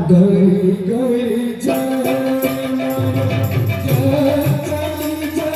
गई गई जाए चली जा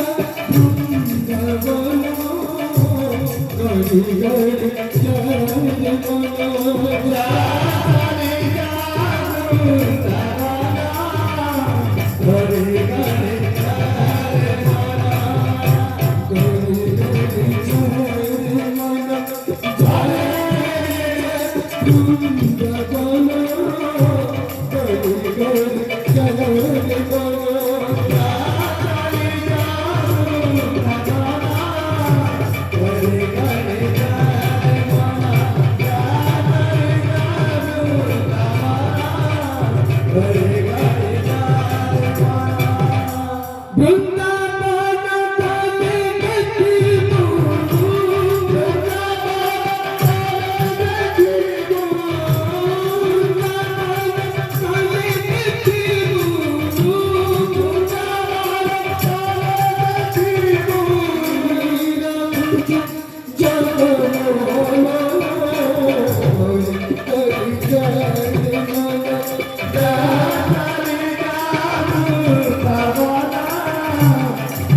वृंदावन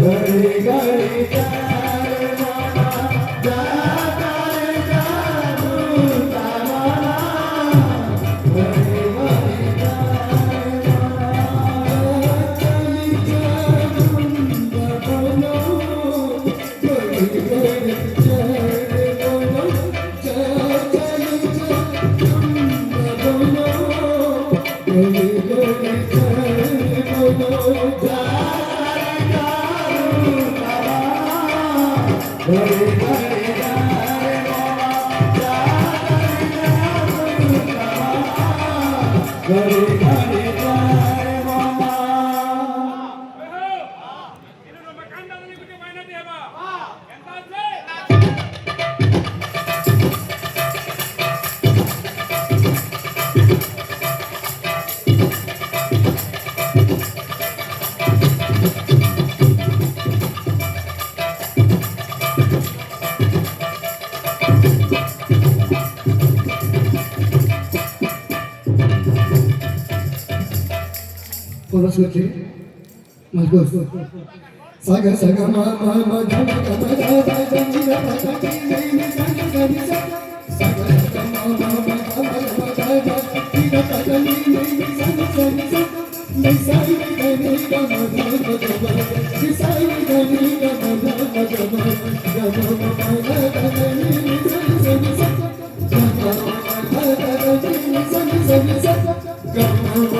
गई गई जाए Suci, Malkus, Saga Saga Mama Mama Jama Jama Jama Jama Jama Jama Saga Saga Mama Mama Jama Jama Jama Jama Jama Nisai Gani Gama Jama Jama Nisai Gani Gama Jama Jama Jama Mama Gani Nisai Sani Saka Jama Mama Gani Nisai Sani Saka Gama Mama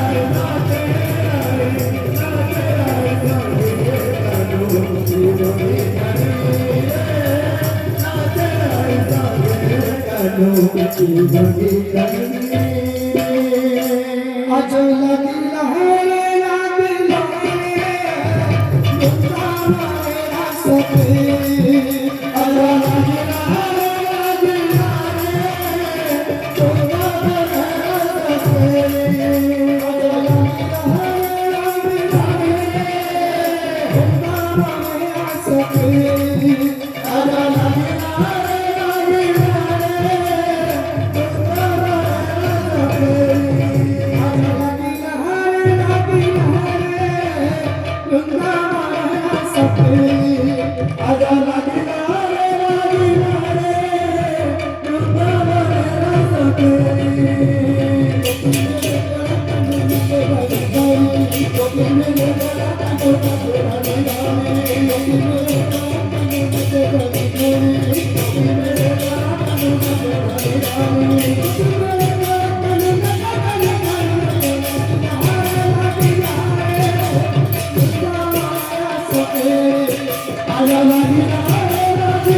Gani आज लगला रे लगला वृंदावन सखे आज लगला रे लगला वृंदावन सखे आज लगला रे वृंदावन सखे आज लगला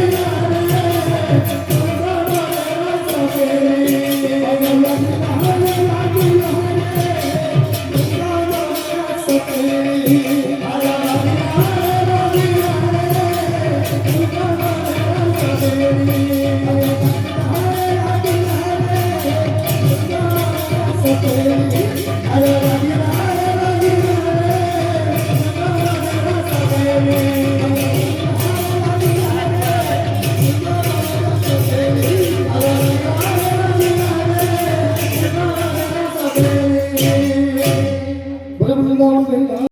I